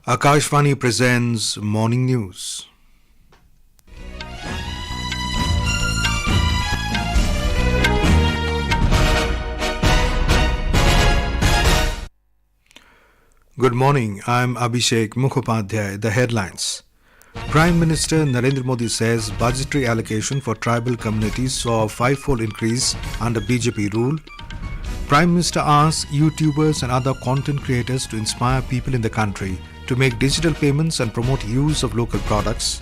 Akashvani presents Morning News. Good morning, I'm Abhishek Mukhopadhyay. The headlines. Prime Minister Narendra Modi says budgetary allocation for tribal communities saw a five-fold increase under BJP rule. Prime Minister asks YouTubers and other content creators to inspire people in the country to make digital payments and promote use of local products.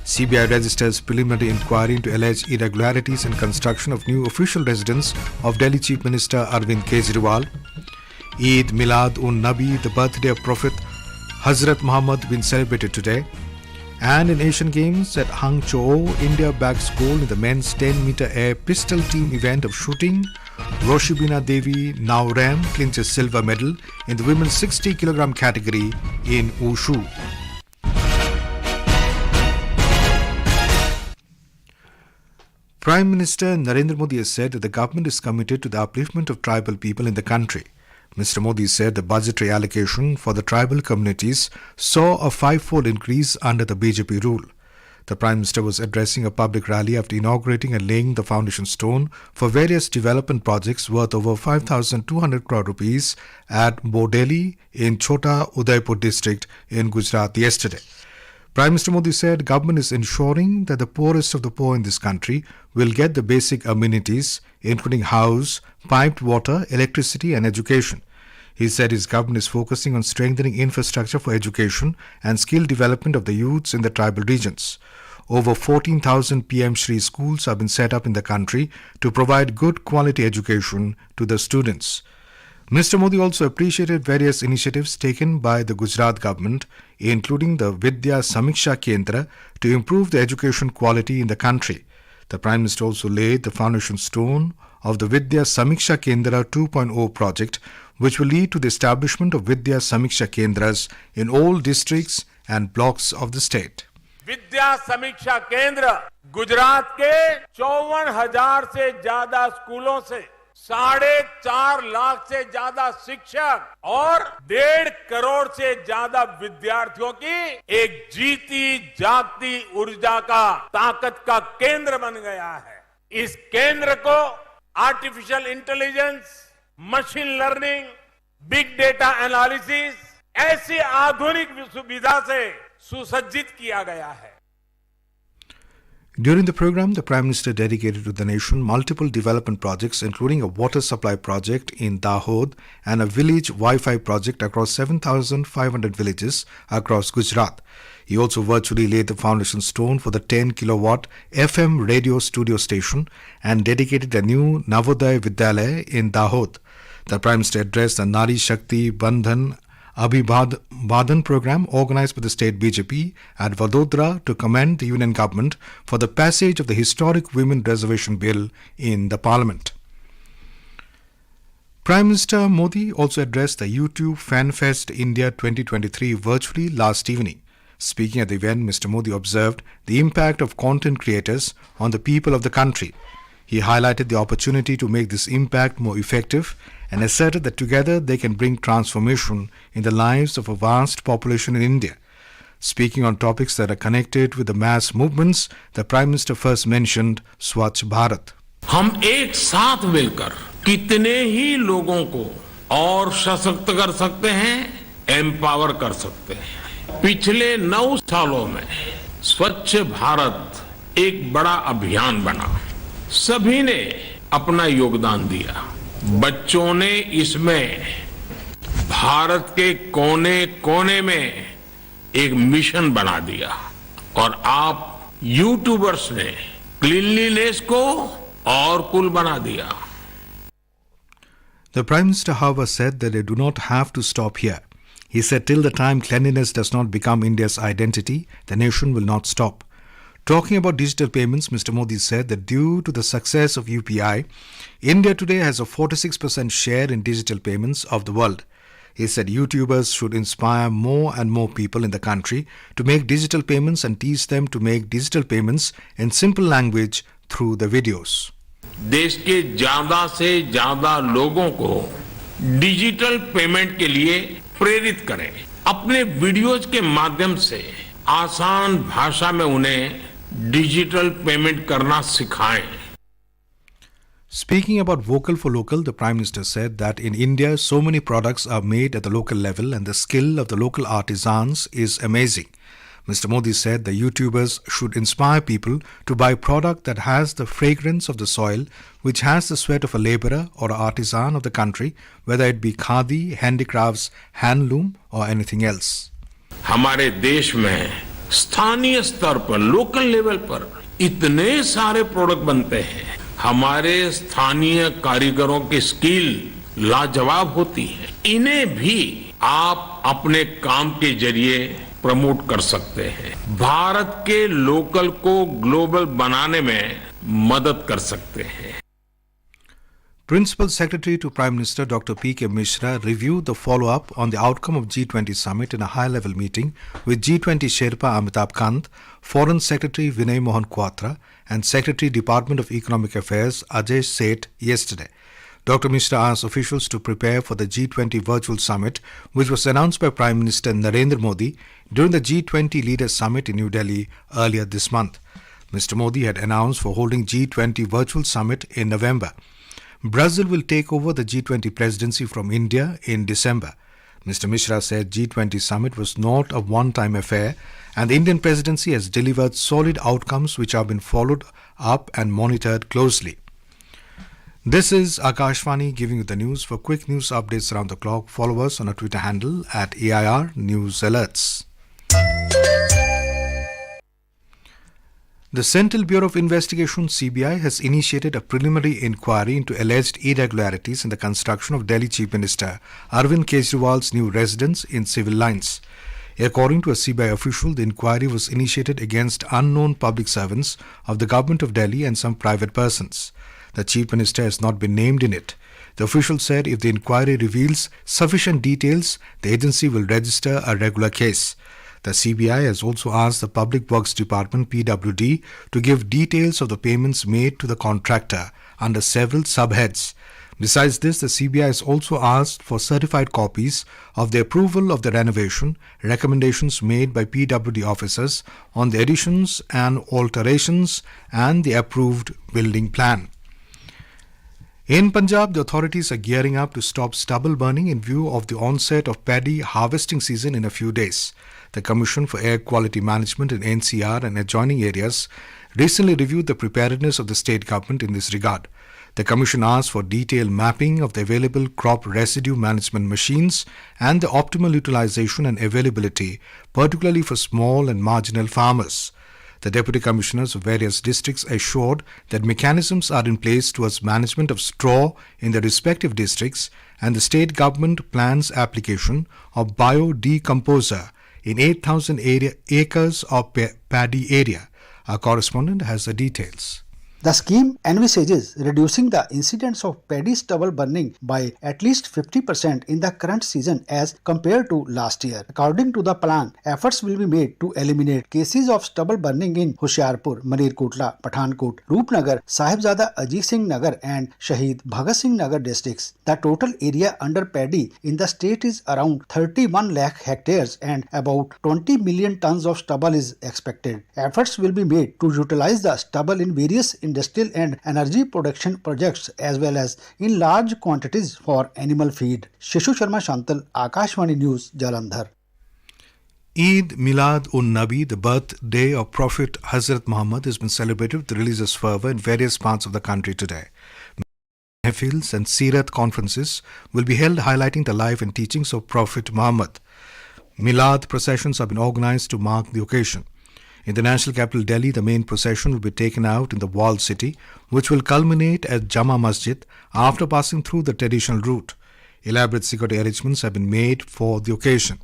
CBI registers preliminary inquiry into alleged irregularities in construction of new official residence of Delhi Chief Minister Arvind Kejriwal. Eid Milad-un-Nabi, the birthday of Prophet Hazrat Muhammad, been celebrated today. And in Asian Games at Hangzhou, India bags gold in the men's 10-meter air pistol team event of shooting. Roshibina Devi Naorem clinches silver medal in the women's 60-kilogram category in Wushu. Prime Minister Narendra Modi has said that the government is committed to the upliftment of tribal people in the country. Mr. Modi said the budgetary allocation for the tribal communities saw a five-fold increase under the BJP rule. The Prime Minister was addressing a public rally after inaugurating and laying the foundation stone for various development projects worth over 5,200 crore rupees at Bodeli in Chota Udaipur district in Gujarat yesterday. Prime Minister Modi said government is ensuring that the poorest of the poor in this country will get the basic amenities, including house, piped water, electricity and education. He said his government is focusing on strengthening infrastructure for education and skill development of the youths in the tribal regions. Over 14,000 PM Shri schools have been set up in the country to provide good quality education to the students. Mr. Modi also appreciated various initiatives taken by the Gujarat government, including the Vidya Samiksha Kendra, to improve the education quality in the country. The Prime Minister also laid the foundation stone of the Vidya Samiksha Kendra 2.0 project, which will lead to the establishment of Vidya Samiksha Kendras in all districts and blocks of the state. विद्या समीक्षा केंद्र गुजरात के 54,000 से ज्यादा स्कूलों से 4.5 लाख से ज्यादा शिक्षक और 1.5 करोड़ से ज्यादा विद्यार्थियों की एक जीती जागती ऊर्जा का ताकत का केंद्र बन गया है। इस केंद्र को artificial intelligence, machine learning, big data analysis ऐसी आधुनिक सुविधा से सुसज्जित किया गया है। During the program, the Prime Minister dedicated to the nation multiple development projects, including a water supply project in Dahod and a village Wi-Fi project across 7,500 villages across Gujarat. He also virtually laid the foundation stone for the 10-kilowatt FM radio studio station and dedicated a new Navodaya Vidyalaya in Dahod. The Prime Minister addressed the Nari Shakti Bandhan Abhibhadan program organized by the state BJP at Vadodara to commend the union government for the passage of the historic Women Reservation Bill in the Parliament. Prime Minister Modi also addressed the YouTube Fan Fest India 2023 virtually last evening. Speaking at the event, Mr. Modi observed the impact of content creators on the people of the country. He highlighted the opportunity to make this impact more effective and asserted that together they can bring transformation in the lives of a vast population in India. Speaking on topics that are connected with the mass movements, the Prime Minister first mentioned Swachh Bharat. हम एक साथ मिलकर कितने ही लोगों को और सशक्त कर सकते हैं, एम्पावर कर सकते हैं। पिछले 9 सालों में स्वच्छ भारत एक बड़ा अभियान बना। सभी ने अपना योगदान दिया। बच्चों ने इसमें भारत के कोने-कोने में एक मिशन बना दिया और आप यूट्यूबर्स ने क्लीनलीनेस को और कूल बना दिया। The Prime Minister, however, said that they do not have to stop here. He said till the time cleanliness does not become India's identity, the nation will not stop. Talking about digital payments, Mr. Modi said that due to the success of UPI, India today has a 46% share in digital payments of the world. He said YouTubers should inspire more and more people in the country to make digital payments and teach them to make digital payments in simple language through the videos. देश के ज्यादा से ज्यादा लोगों को digital payment के लिए प्रेरित करें। अपने वीडियोज के माध्यम से आसान भाषा में उन्हें डिजिटल पेमेंट करना सिखाएं। Speaking about vocal for local, the Prime Minister said that in India, so many products are made at the local level and the skill of the local artisans is amazing. Mr. Modi said the YouTubers should inspire people to buy product that has the fragrance of the soil, which has the sweat of a laborer or an artisan of the country, whether it be khadi, handicrafts, handloom or anything else. हमारे देश में स्थानीय स्तर पर, local level पर इतने सारे product बनते हैं। हमारे स्थानीय कारीगरों की स्किल लाजवाब होती है। इन्हें भी आप अपने काम के जरिए प्रमोट कर सकते हैं। भारत के लोकल को ग्लोबल बनाने में मदद कर सकते हैं। Principal Secretary to Prime Minister Dr. P.K. Mishra reviewed the follow-up on the outcome of G20 summit in a high-level meeting with G20 Sherpa Amitabh Kant, Foreign Secretary Vinay Mohan Quatra and Secretary Department of Economic Affairs Ajay Seth yesterday. Dr. Mishra asked officials to prepare for the G20 virtual summit, which was announced by Prime Minister Narendra Modi during the G20 Leaders Summit in New Delhi earlier this month. Mr. Modi had announced for holding G20 virtual summit in November. Brazil will take over the G20 presidency from India in December. Mr. Mishra said G20 summit was not a one-time affair and the Indian presidency has delivered solid outcomes which have been followed up and monitored closely. This is Akashvani giving you the news. For quick news updates around the clock, follow us on our Twitter handle at AIR News Alerts. The Central Bureau of Investigation (CBI) has initiated a preliminary inquiry into alleged irregularities in the construction of Delhi Chief Minister Arvind Kejriwal's new residence in civil lines. According to a CBI official, the inquiry was initiated against unknown public servants of the government of Delhi and some private persons. The Chief Minister has not been named in it. The official said if the inquiry reveals sufficient details, the agency will register a regular case. The CBI has also asked the Public Works Department (PWD) to give details of the payments made to the contractor under several subheads. Besides this, the CBI has also asked for certified copies of the approval of the renovation, recommendations made by PWD officers on the additions and alterations and the approved building plan. In Punjab, the authorities are gearing up to stop stubble burning in view of the onset of paddy harvesting season in a few days. The Commission for Air Quality Management in NCR and adjoining areas recently reviewed the preparedness of the state government in this regard. The Commission asked for detailed mapping of the available crop residue management machines and the optimal utilization and availability, particularly for small and marginal farmers. The Deputy Commissioners of various districts assured that mechanisms are in place towards management of straw in the respective districts and the state government plans application of biodecomposer in 8,000 acres of paddy area. Our correspondent has the details. The scheme envisages reducing the incidence of paddy stubble burning by at least 50% in the current season as compared to last year. According to the plan, efforts will be made to eliminate cases of stubble burning in Hoshiarpur, Malerkotla, Pathankot, Roopnagar, Sahibzada Ajit Singh Nagar and Shaheed Bhagat Singh Nagar districts. The total area under paddy in the state is around 31 lakh hectares and about 20 million tons of stubble is expected. Efforts will be made to utilize the stubble in various industrial and energy production projects as well as in large quantities for animal feed. Shishu Sharma Shantal, Akashvani News, Jalandhar. Eid Milad-un-Nabi, the birthday of Prophet Hazrat Muhammad, has been celebrated with religious fervour in various parts of the country today. Mahfils and Sirat conferences will be held highlighting the life and teachings of Prophet Muhammad. Milad processions have been organised to mark the occasion. In the national capital Delhi, the main procession will be taken out in the walled city, which will culminate at Jama Masjid after passing through the traditional route. Elaborate security arrangements have been made for the occasion.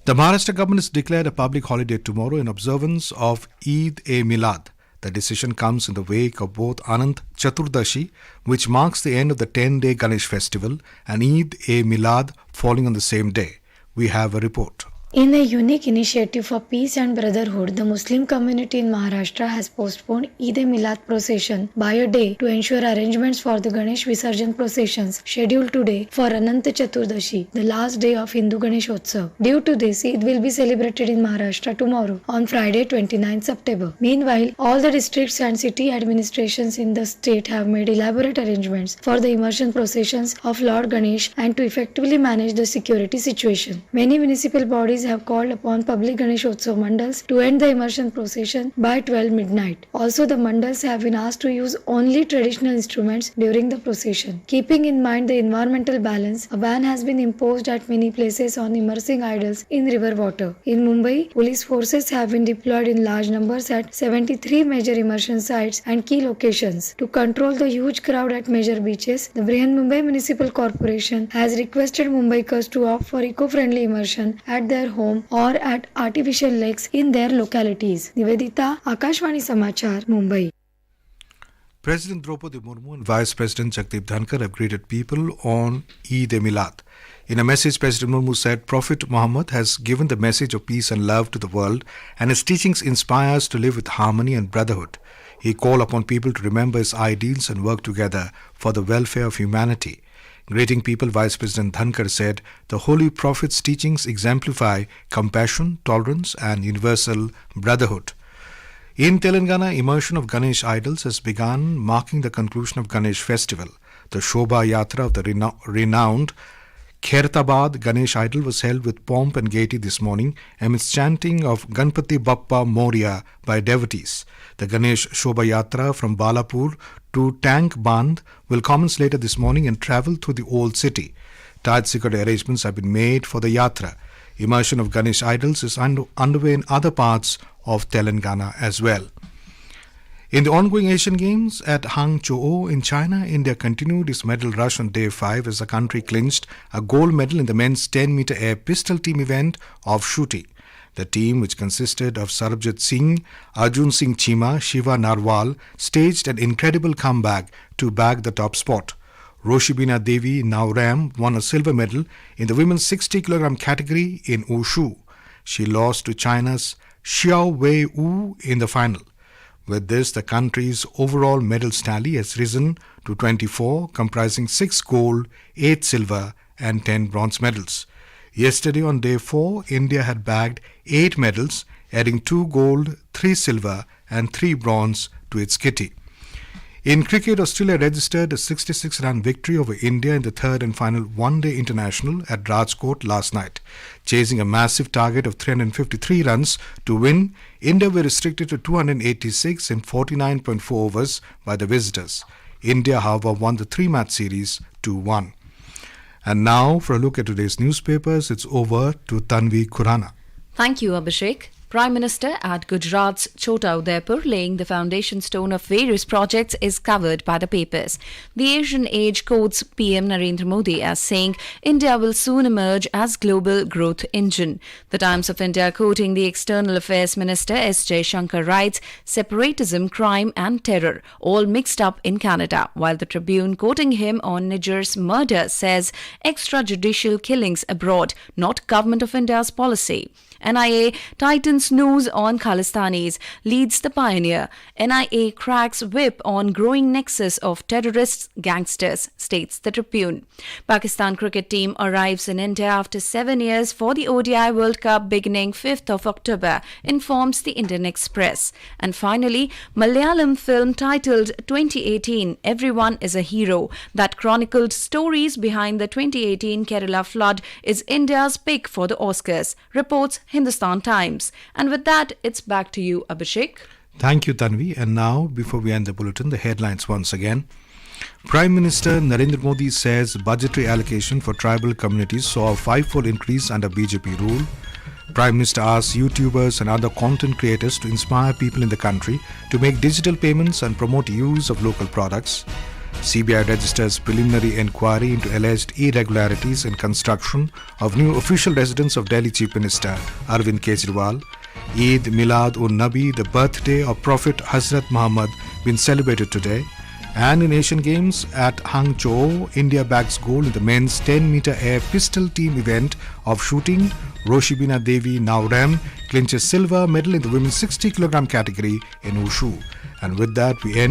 The Maharashtra government has declared a public holiday tomorrow in observance of Eid-Milad. The decision comes in the wake of both Anant Chaturdashi, which marks the end of the 10-day Ganesh festival, and Eid-Milad falling on the same day. We have a report. In a unique initiative for peace and brotherhood, the Muslim community in Maharashtra has postponed Eid Milad procession by a day to ensure arrangements for the Ganesh Visarjan processions scheduled today for Anant Chaturdashi, the last day of Hindu Ganeshotsav. Due to this, Eid will be celebrated in Maharashtra tomorrow on Friday 29 September. Meanwhile, all the districts and city administrations in the state have made elaborate arrangements for the immersion processions of Lord Ganesh and to effectively manage the security situation. Many municipal bodies have called upon public Ganeshotsav mandals to end the immersion procession by 12 midnight. Also, the mandals have been asked to use only traditional instruments during the procession. Keeping in mind the environmental balance, a ban has been imposed at many places on immersing idols in river water. In Mumbai, police forces have been deployed in large numbers at 73 major immersion sites and key locations. To control the huge crowd at major beaches, the Brihan Mumbai Municipal Corporation has requested Mumbaikars to opt for eco-friendly immersion at their home or at artificial lakes in their localities. Nivedita, Akashvani Samachar, Mumbai. President Draupadi Murmu and Vice President Jagdeep Dhankar have greeted people on Eid Milad. In a message, President Murmu said Prophet Muhammad has given the message of peace and love to the world, and his teachings inspire us to live with harmony and brotherhood. He called upon people to remember his ideals and work together for the welfare of humanity. Greeting people, Vice President Dhankar said the Holy Prophet's teachings exemplify compassion, tolerance and universal brotherhood. In Telangana, immersion of Ganesh idols has begun, marking the conclusion of Ganesh festival. The Shobha Yatra of the renowned Khairatabad Ganesh idol was held with pomp and gaiety this morning amidst chanting of Ganpati Bappa Moria by devotees. The Ganesh Shobha Yatra from Balapur to Tank Band will commence later this morning and travel through the old city. Tight security arrangements have been made for the Yatra. Immersion of Ganesh idols is underway in other parts of Telangana as well. In the ongoing Asian Games at Hangzhou in China, India continued its medal rush on day 5 as the country clinched a gold medal in the men's 10-meter air pistol team event of shooting. The team, which consisted of Sarabjit Singh, Arjun Singh Chima, Shiva Narwal, staged an incredible comeback to bag the top spot. Roshibina Devi Naorem won a silver medal in the women's 60 kg category in Wushu. She lost to China's Xiao Wei Wu in the final. With this, the country's overall medals tally has risen to 24, comprising 6 gold, 8 silver and 10 bronze medals. Yesterday on day 4, India had bagged 8 medals, adding 2 gold, 3 silver and 3 bronze to its kitty. In cricket, Australia registered a 66-run victory over India in the third and final one-day international at Rajkot last night. Chasing a massive target of 353 runs to win, India were restricted to 286 in 49.4 overs by the visitors. India, however, won the 3-match series 2-1. And now, for a look at today's newspapers, it's over to Tanvi Khurana. Thank you, Abhishek. Prime Minister at Gujarat's Chota Udaipur laying the foundation stone of various projects is covered by the papers. The Asian Age quotes PM Narendra Modi as saying India will soon emerge as global growth engine. The Times of India quoting the External Affairs Minister S. Jaishankar writes separatism, crime and terror all mixed up in Canada, while the Tribune quoting him on Niger's murder says extrajudicial killings abroad, not Government of India's policy. NIA tightens noose on Khalistanis, leads the pioneer. NIA cracks whip on growing nexus of terrorists, gangsters, states the Tribune. Pakistan cricket team arrives in India after 7 years for the ODI World Cup beginning 5th of October, informs the Indian Express. And finally, Malayalam film titled 2018 Everyone is a Hero that chronicled stories behind the 2018 Kerala flood is India's pick for the Oscars, reports Hindustan Times. And with that, it's back to you, Abhishek. Thank you, Tanvi. And now, before we end the bulletin, the headlines once again. Prime Minister Narendra Modi says budgetary allocation for tribal communities saw a 5-fold increase under BJP rule. Prime Minister asks YouTubers and other content creators to inspire people in the country to make digital payments and promote use of local products. CBI registers preliminary enquiry into alleged irregularities in construction of new official residence of Delhi Chief Minister Arvind Kejriwal. Eid Milad-un-Nabi, the birthday of Prophet Hazrat Muhammad, been celebrated today. And in Asian Games at Hangzhou, India bags gold in the men's 10-meter air pistol team event of shooting. Roshibina Devi Naorem clinches silver medal in the women's 60 kg category in Wushu. And with that, we end